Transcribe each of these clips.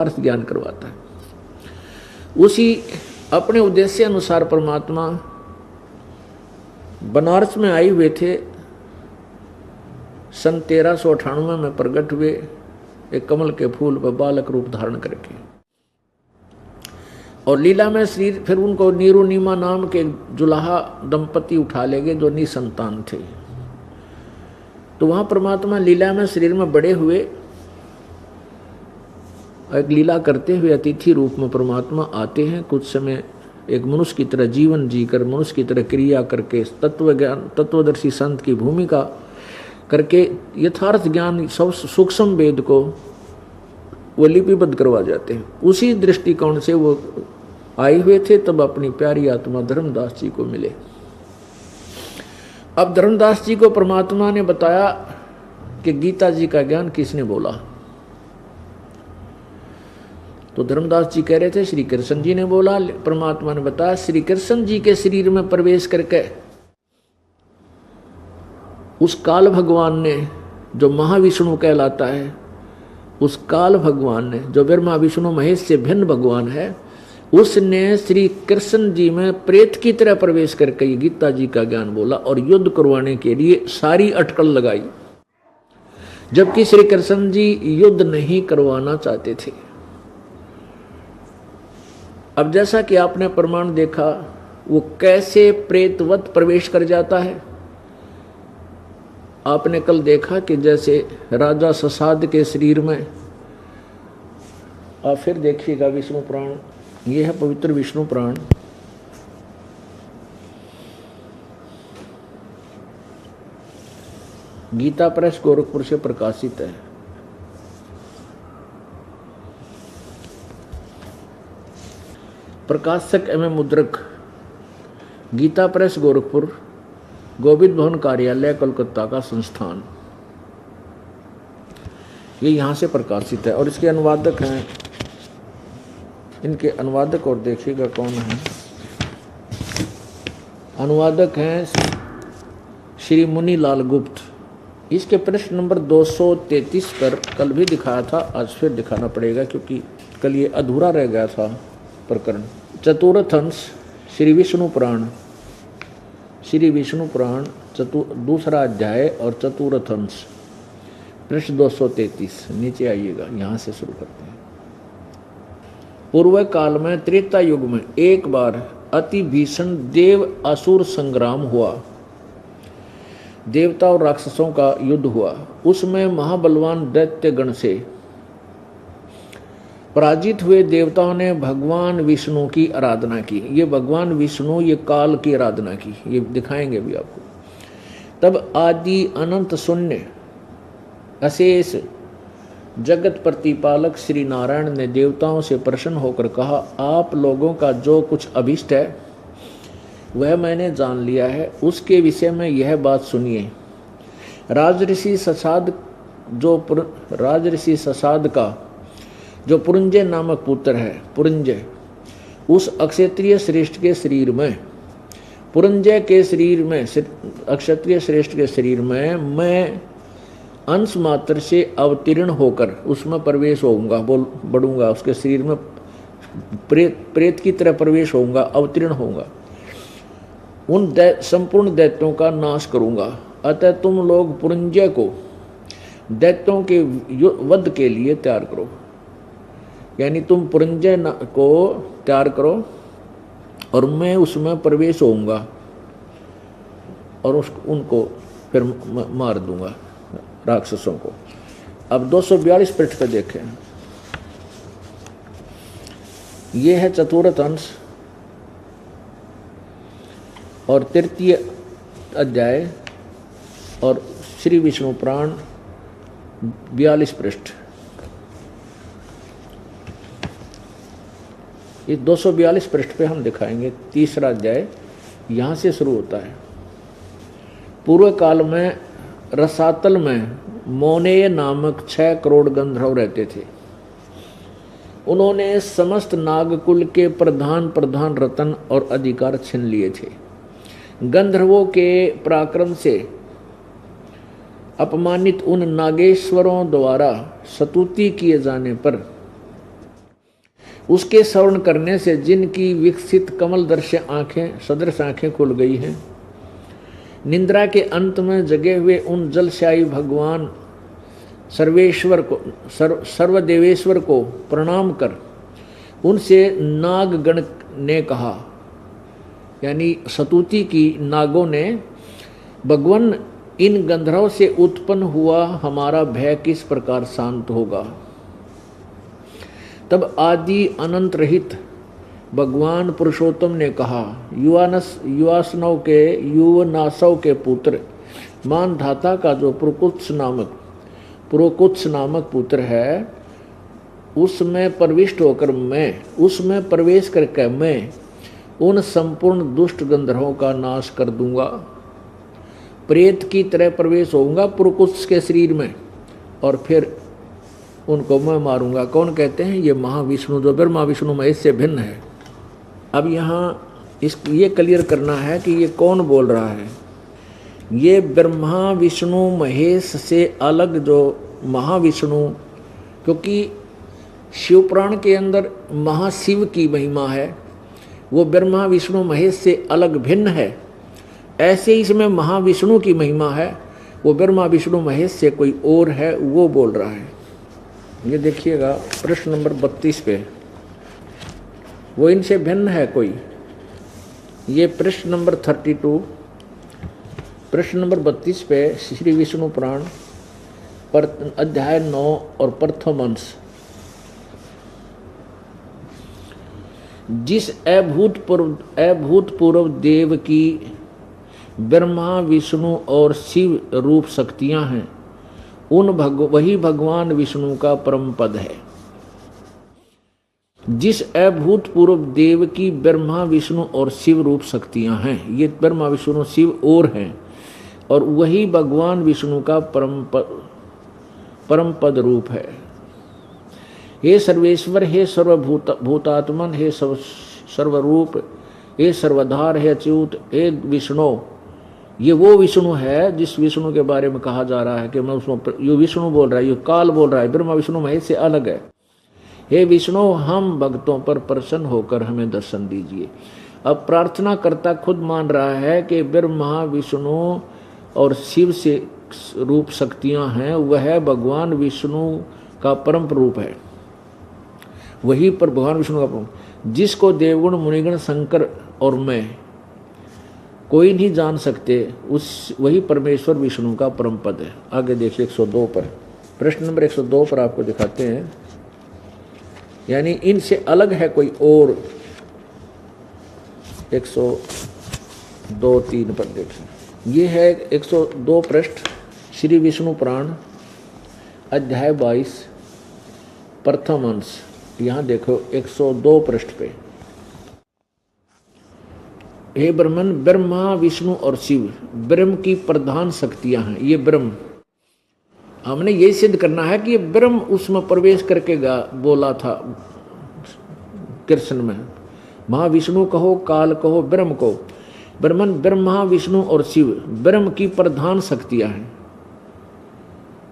अर्थ ज्ञान करवाता है। उसी अपने उद्देश्य अनुसार परमात्मा बनारस में आए हुए थे। सन 1398 में प्रकट हुए, एक कमल के फूल पर बालक रूप धारण करके, और लीला में शरीर फिर उनको नीरू नीमा नाम के जुलाहा दंपति उठा ले गए जो निसंतान थे। तो वहां परमात्मा लीला में शरीर में बड़े हुए, एक लीला करते हुए अतिथि रूप में परमात्मा आते हैं। कुछ समय एक मनुष्य की तरह जीवन जीकर, मनुष्य की तरह क्रिया करके, तत्व ज्ञान तत्वदर्शी संत की भूमिका करके यथार्थ ज्ञान सब सूक्ष्म वेद को वो लिपिबद्ध करवा जाते हैं। उसी दृष्टिकोण से वो आए हुए थे। तब अपनी प्यारी आत्मा धर्मदास जी को मिले। अब धर्मदास जी को परमात्मा ने बताया कि गीता जी का ज्ञान किसने बोला। तो धर्मदास जी कह रहे थे श्री कृष्ण जी ने बोला। परमात्मा ने बताया श्री कृष्ण जी के शरीर में प्रवेश करके उस काल भगवान ने, जो महाविष्णु कहलाता है, उस काल भगवान ने, जो ब्रह्मा विष्णु महेश से भिन्न भगवान है, उसने श्री कृष्ण जी में प्रेत की तरह प्रवेश करके ये गीता जी का ज्ञान बोला और युद्ध करवाने के लिए सारी अटकल लगाई, जबकि श्री कृष्ण जी युद्ध नहीं करवाना चाहते थे। अब जैसा कि आपने प्रमाण देखा, वो कैसे प्रेतवत प्रवेश कर जाता है। आपने कल देखा कि जैसे राजा ससाद के शरीर में, आप फिर देखिएगा विष्णु पुराण, ये है पवित्र विष्णु पुराण, गीता प्रेस गोरखपुर से प्रकाशित है। प्रकाशक एवं मुद्रक गीता प्रेस गोरखपुर, गोविंद भवन कार्यालय कोलकाता का संस्थान, ये यहाँ से प्रकाशित है। और इसके अनुवादक हैं, इनके अनुवादक और देखिएगा कौन है। अनुवादक हैं श्री मुनि लाल गुप्त। इसके पृष्ठ नंबर 233 पर कल भी दिखाया था, आज फिर दिखाना पड़ेगा क्योंकि कल ये अधूरा रह गया था प्रकरण। चतुर्थ अंश श्री विष्णु पुराण, श्री विष्णु पुराण दूसरा अध्याय और चतुर्थ अंश, पृष्ठ 233, नीचे आइएगा, यहाँ से शुरू करते हैं। पूर्व काल में त्रेता युग में एक बार अति भीषण देव असुर संग्राम हुआ। देवता और राक्षसों का युद्ध हुआ। उसमें महाबलवान दैत्य गण से पराजित हुए देवताओं ने भगवान विष्णु की आराधना की। ये भगवान विष्णु, ये काल की आराधना की, ये दिखाएंगे भी आपको। तब आदि अनंत शून्य अशेष जगत प्रतिपालक श्री नारायण ने देवताओं से प्रसन्न होकर कहा, आप लोगों का जो कुछ अभिष्ट है वह मैंने जान लिया है। उसके विषय में यह बात सुनिए। राजऋषि ससाद का जो पुरंजय नामक पुत्र है, पुरंजय, उस अक्षत्रिय श्रेष्ठ के शरीर में, पुरंजय के शरीर में, अक्षत्रिय श्रेष्ठ के शरीर में मैं अंश मात्र से अवतीर्ण होकर उसमें प्रवेश होऊंगा, बढ़ूंगा, उसके शरीर में प्रेत की तरह प्रवेश होऊंगा, अवतीर्ण होऊंगा, उन संपूर्ण दैत्यों का नाश करूंगा। अतः तुम लोग पुरंजय को दैत्यों के वध के लिए तैयार करो। यानी तुम पुरंजय को तैयार करो और मैं उसमें प्रवेश होऊंगा और उनको फिर मार दूंगा, राक्षसों को। अब 242 पृष्ठ पे देखें, ये है चतुर्थ अंश और तृतीय अध्याय और श्री विष्णु पुराण 42 पृष्ठ। इस 242 पृष्ठ पे हम दिखाएंगे तीसरा अध्याय, यहाँ से शुरू होता है। पूर्व काल में रसातल में मोनेय नामक 6 करोड़ गंधर्व रहते थे। उन्होंने समस्त नागकुल के प्रधान रतन और अधिकार छीन लिए थे। गंधर्वों के पराक्रम से अपमानित उन नागेश्वरों द्वारा स्तुति किए जाने पर उसके श्रवण करने से जिनकी विकसित कमल दर्श आंखें सदृश आंखें खुल गई हैं, निद्रा के अंत में जगे हुए उन जलशायी भगवान सर्वेश्वर को सर्वदेवेश्वर को प्रणाम कर उनसे नागगण ने कहा, यानी स्तुति की नागों ने, भगवान इन गंधर्वों से उत्पन्न हुआ हमारा भय किस प्रकार शांत होगा। तब आदि अनंत रहित भगवान पुरुषोत्तम ने कहा, युवनासव के पुत्र मानधाता का जो पुरोकुत्स नामक पुत्र है, उसमें प्रविष्ट होकर उसमें प्रवेश करके मैं उन संपूर्ण दुष्ट गंधर्वों का नाश कर दूंगा। प्रेत की तरह प्रवेश होऊंगा पुरुकुत्स के शरीर में और फिर उनको मैं मारूंगा। कौन कहते हैं? ये महाविष्णु, जो ब्रह्मा विष्णु महेश से भिन्न है। अब यहाँ ये क्लियर करना है कि ये कौन बोल रहा है। ये ब्रह्मा विष्णु महेश से अलग जो महाविष्णु, क्योंकि शिवपुराण के अंदर महाशिव की महिमा है, वो ब्रह्मा विष्णु महेश से अलग भिन्न है। ऐसे ही इसमें महाविष्णु की महिमा है, वो ब्रह्मा विष्णु महेश से कोई और है, वो बोल रहा है। ये देखिएगा प्रश्न नंबर 32 पे, वो इनसे भिन्न है कोई। ये प्रश्न नंबर 32, प्रश्न नंबर 32 पे श्री विष्णु पुराण पर अध्याय 9 और प्रथम अंश। जिस अभूतपूर्व देव की ब्रह्मा विष्णु और शिव रूप शक्तियां हैं, वही भगवान विष्णु का परम पद है। जिस अभूतपूर्व देव की ब्रह्मा विष्णु और शिव रूप शक्तियां हैं, ये ब्रह्मा विष्णु शिव और हैं, और वही भगवान विष्णु का परम पद रूप है। हे सर्वेश्वर, हे सर्वभूतात्मन, हे सर्वरूप, हे सर्वधार, हे अच्युत, हे विष्णु, ये वो विष्णु है जिस विष्णु के बारे में कहा जा रहा है कि मैं उसमें, ये विष्णु बोल रहा है, ये काल बोल रहा है, ब्रह्मा विष्णु महेश से अलग है। हे विष्णु, हम भक्तों पर प्रसन्न होकर हमें दर्शन दीजिए। अब प्रार्थना करता खुद मान रहा है कि ब्रह्मा विष्णु और शिव से रूप शक्तियां हैं, वह भगवान विष्णु का परम रूप है, वही पर भगवान विष्णु का परम, जिसको देवगुण मुनिगण शंकर और मैं कोई नहीं जान सकते, उस वही परमेश्वर विष्णु का परम पद है। आगे देखिए 102 पर, प्रश्न नंबर 102 पर आपको दिखाते हैं, यानी इनसे अलग है कोई और। 102-3 पर देखिए, ये है 102 पृष्ठ श्री विष्णु पुराण अध्याय 22 प्रथम अंश। यहाँ देखो 102 पृष्ठ पे, हे ब्रह्मन, ब्रह्मा विष्णु और शिव ब्रह्म की प्रधान शक्तियां हैं। ये ब्रह्म, हमने ये सिद्ध करना है कि ये ब्रह्म उसमें प्रवेश करके बोला था कृष्ण में। महाविष्णु कहो, काल कहो, ब्रह्म को, ब्रह्मन ब्रह्मा विष्णु और शिव ब्रह्म की प्रधान शक्तियां हैं।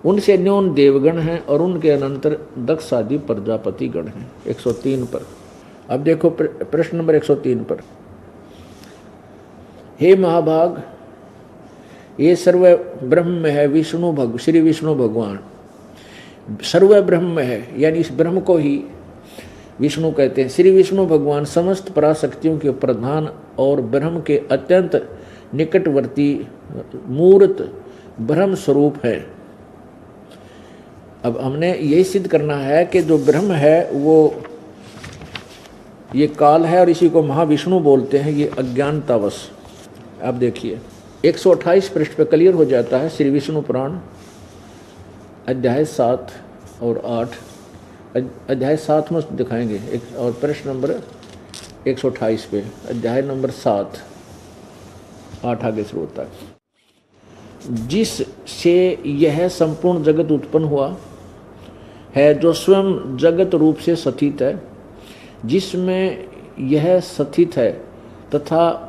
उनसे न्यून देवगण हैं और उनके अनंतर दक्ष आदि प्रजापति गण हैं। 103 पर अब देखो प्रश्न नंबर 103 पर, हे महाभाग, ये सर्व ब्रह्म है विष्णु श्री विष्णु भगवान सर्व ब्रह्म है, यानी इस ब्रह्म को ही विष्णु कहते हैं। श्री विष्णु भगवान समस्त पराशक्तियों के प्रधान और ब्रह्म के अत्यंत निकटवर्ती मूर्त ब्रह्म स्वरूप है। अब हमने यही सिद्ध करना है कि जो ब्रह्म है वो ये काल है और इसी को महाविष्णु बोलते हैं, ये अज्ञानतावश। अब देखिए 128 पृष्ठ पे क्लियर हो जाता है श्री विष्णु पुराण अध्याय 7 और 8। अध्याय 7 में दिखाएंगे और प्रश्न नंबर 128 पे अध्याय नंबर 7 8 आगे शुरू होता है। जिससे यह संपूर्ण जगत उत्पन्न हुआ है, जो स्वयं जगत रूप से स्थित है, जिसमें यह स्थित है तथा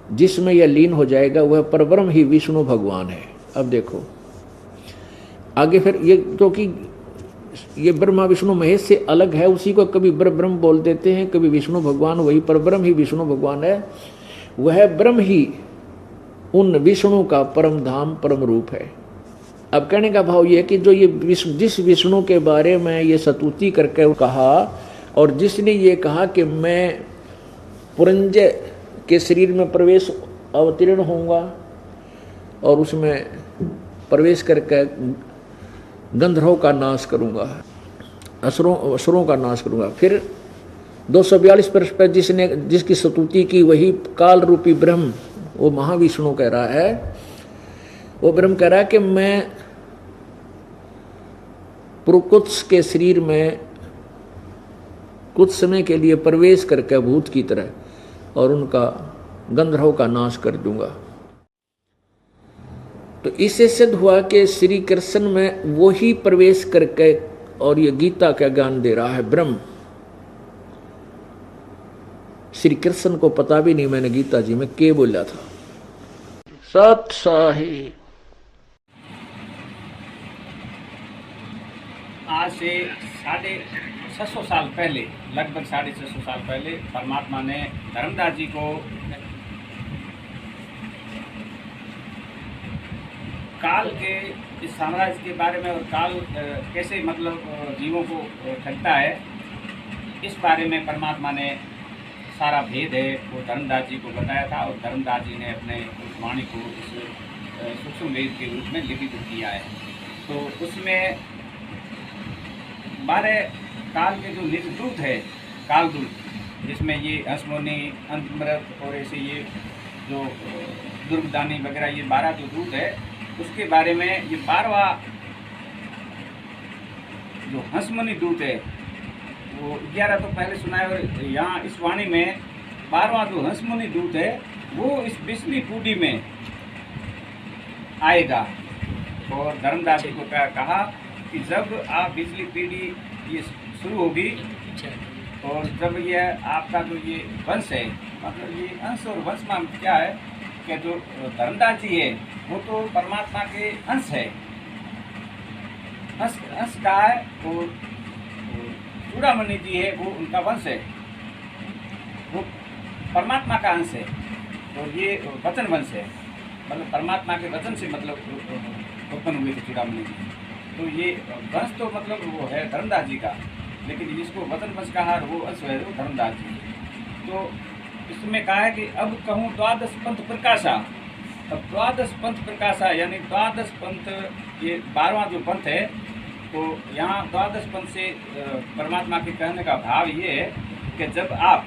जिसमें यह लीन हो जाएगा, वह परब्रह्म ही विष्णु भगवान है। अब देखो आगे फिर ये, क्योंकि ये ब्रह्मा विष्णु महेश से अलग है, उसी को कभी ब्रह्म बोल देते हैं, कभी विष्णु भगवान, वही पर ब्रह्म ही विष्णु भगवान है। वह ब्रह्म ही उन विष्णु का परम धाम परम रूप है। अब कहने का भाव ये कि जो ये जिस विष्णु के बारे में ये स्तुति करके कहा, और जिसने ये कहा कि मैं पुरंजय के शरीर में प्रवेश अवतीर्ण होऊंगा और उसमें प्रवेश करके गंधर्वों का नाश करूंगा, असुरों का नाश करूंगा। फिर 242 पृष्ठ पर जिसकी स्तुति की वही काल रूपी ब्रह्म, वो महाविष्णु कह रहा है, वो ब्रह्म कह रहा है कि मैं पुरुकुत्स के शरीर में कुछ समय के लिए प्रवेश करके भूत की तरह और उनका गंधर्वों का नाश कर दूंगा। तो इससे सिद्ध हुआ कि श्री कृष्ण में वो ही प्रवेश करके और ये गीता का ज्ञान दे रहा है ब्रह्म। श्री कृष्ण को पता भी नहीं मैंने गीता जी में क्या बोला था। सत साही आज से 650 साल पहले, लगभग 650 साल पहले परमात्मा ने धर्मदास जी को काल के इस साम्राज्य के बारे में और काल कैसे मतलब जीवों को ठगता है, इस बारे में परमात्मा ने सारा भेद है वो धर्मदास जी को बताया था। और धर्मदास जी ने अपने उस वाणी को इस सूक्ष्म वेद के रूप में लिखित किया है। तो उसमें 12 काल के जो निज दूत है, काल दूत, जिसमें ये हंसमुनि, अंतमृत और ऐसे ये जो दुर्गदानी वगैरह, ये 12 जो दूत है, उसके बारे में ये 12वां जो हंसमुनि दूत है वो 11 तो पहले सुना है। और यहाँ इस वाणी में 12वां जो हंसमुनि दूत है वो इस बिजली पूडी में आएगा। और धर्मदास जी को कहा कि जब आप बिजली पीढ़ी ये शुरू होगी और जब ये आपका जो ये वंश है, मतलब ये अंश और वंश में क्या है कि जो धर्मदास जी है वो तो परमात्मा के अंश है, अंश का है। और चूड़ामणि जी है वो उनका वंश है, वो परमात्मा का अंश है। और ये वचन वंश है, मतलब परमात्मा के वचन से मतलब उत्पन्न हुए थे चूड़ामणि जी। तो ये वंश तो मतलब वो है धर्मदास जी का, लेकिन जिसको वचन वंश कहा वो अंश है वो धर्मदास जी। तो इसमें कहा है कि अब कहूँ द्वादश पंथ प्रकाशा। अब द्वादश पंथ प्रकाशा यानी द्वादश पंथ, ये 12वां जो पंथ है, तो यहाँ द्वादश पंथ से परमात्मा के कहने का भाव ये है कि जब आप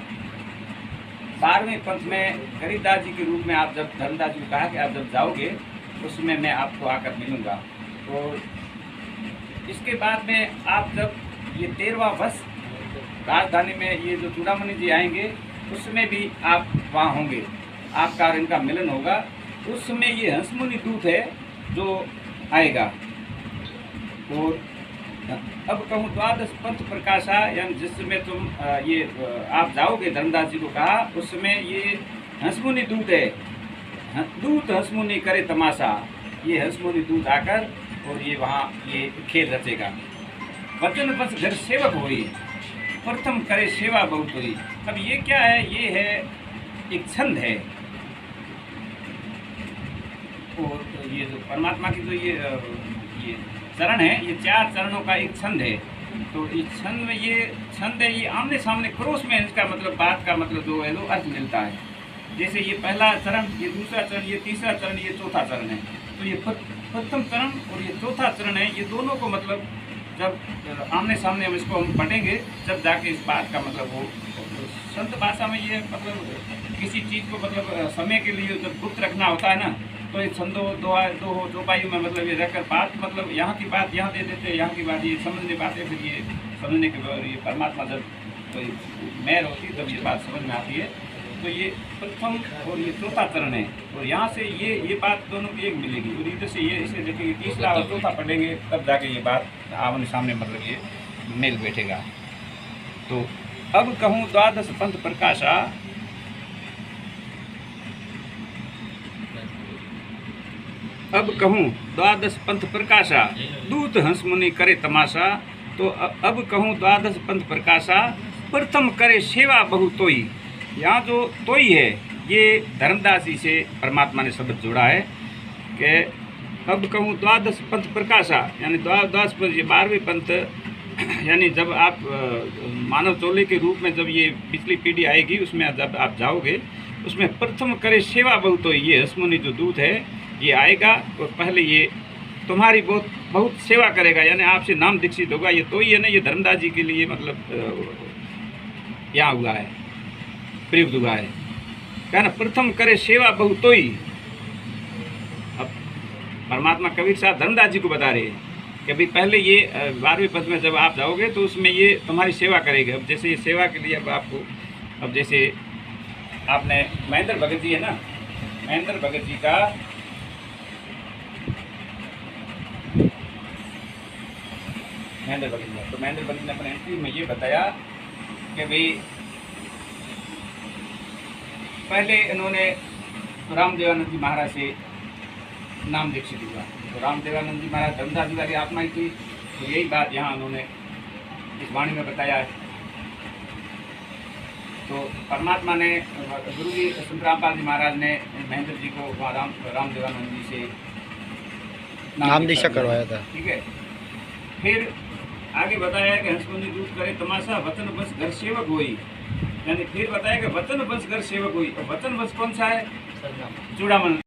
12वें पंथ में गरीबदास जी के रूप में आप जब धर्मदास जी को कहा कि आप जब जाओगे उसमें मैं आपको आकर मिलूँगा। तो इसके बाद में आप जब ये 13वां वर्ष राजधानी में ये जो चूड़ामणि जी आएंगे उसमें भी आप वहाँ होंगे, आपका और इनका मिलन होगा। उस समय ये हंसमुनि दूत है जो आएगा। और अब कहूँ द्वादश पंथ प्रकाशा, यानी जिस समय तुम ये आप जाओगे, धर्मदास जी को कहा, उस समय ये हंसमुनि दूत है, दूत हंसमुनि करे तमाशा। ये हंसमुनि दूत आकर और ये वहाँ ये खेल रचेगा। वचन बस घर सेवक हुई, प्रथम करे सेवा बहुत हुई। अब ये क्या है? ये है एक छंद है। और ये जो परमात्मा की जो ये चरण है, ये 4 चरणों का एक छंद है। तो इस छंद में ये छंद है, ये आमने सामने क्रोश में इसका मतलब बात का मतलब जो है वो अर्थ मिलता है। जैसे ये पहला चरण, ये दूसरा चरण, ये तीसरा चरण, ये चौथा चरण है। तो ये प्रथम चरण और ये चौथा चरण है, ये दोनों को मतलब जब आमने सामने हम इसको हम पढ़ेंगे तब जाके इस बात का मतलब वो संत भाषा में ये मतलब किसी चीज़ को मतलब समय के लिए जब गुप्त रखना होता है ना, तो ये छंदो दो पाइयों में मतलब ये रखकर बात मतलब यहाँ की बात यहाँ दे देते हैं, यहाँ की बात ये समझने पाते, फिर ये समझने के बाद ये परमात्मा जब तो मेहर होती है तब ये बात समझ में आती है। तो ये प्रथम और ये चौथा चरण है। और यहाँ से ये बात दोनों की एक मिलेगी। और इधर से ये इसे देखेंगे, तीसरा और चौथा पढ़ेंगे तब जाके ये बात आमने सामने मतलब ये मेल बैठेगा। तो अब कहूँ द्वादश पंथ प्रकाशा, अब कहूँ द्वादश पंथ प्रकाशा, दूत हंसमुनि करे तमाशा। तो अब कहूँ द्वादश पंथ प्रकाशा प्रथम करे सेवा बहु तोई। यहाँ जो तोई है ये धर्मदास जी से परमात्मा ने शब्द जोड़ा है कि अब कहूँ द्वादश पंथ प्रकाशा, यानी द्वादश पंथ, ये 12वें पंथ, यानी जब आप मानव चोले के रूप में जब ये पिछली पीढ़ी आएगी उसमें जब आप जाओगे उसमें प्रथम करे सेवा बहुत, तो ये हसमुनि जो दूत है ये आएगा और पहले ये तुम्हारी बहुत सेवा करेगा, यानी आपसे नाम दीक्षित होगा। ये तो ही है ना, ये धर्मदास जी के लिए मतलब यहाँ हुआ है, प्रयुक्त हुआ है, क्या ना, प्रथम करे सेवा बहुत तो ही। अब परमात्मा कबीर साहब धर्मदास जी को बता रहे हैं कि भाई पहले ये 12वें पद में जब आप जाओगे तो उसमें ये तुम्हारी सेवा करेगा। अब जैसे ये सेवा के लिए अब आपको, अब जैसे आपने महेंद्र भगत जी है ना, महेंद्र भगत जी का महेंद्र भगत जी, तो महेंद्र भगत ने अपने एंट्री में ये बताया कि भाई पहले इन्होंने रामदेवानंद जी महाराज से नाम दीक्षित हुआ। तो रामदेवानंद जी महाराज धर्मदास जी वाली आत्मा ही थी, तो यही बात यहाँ उन्होंने इस वाणी में बताया है। तो परमात्मा ने, गुरु जी संत रामपाल जी महाराज ने महेंद्र जी को वहाँ रामदेवानंद जी से नाम दीक्षा करवाया था। ठीक है। फिर आगे बताया कि हंसमुनि दूत करे तमाशा, वचन बस घर सेवक होई, यानी फिर बताया कि वचन बस घर सेवक हुई। और वचन बस कौन सा है? चूड़ामन।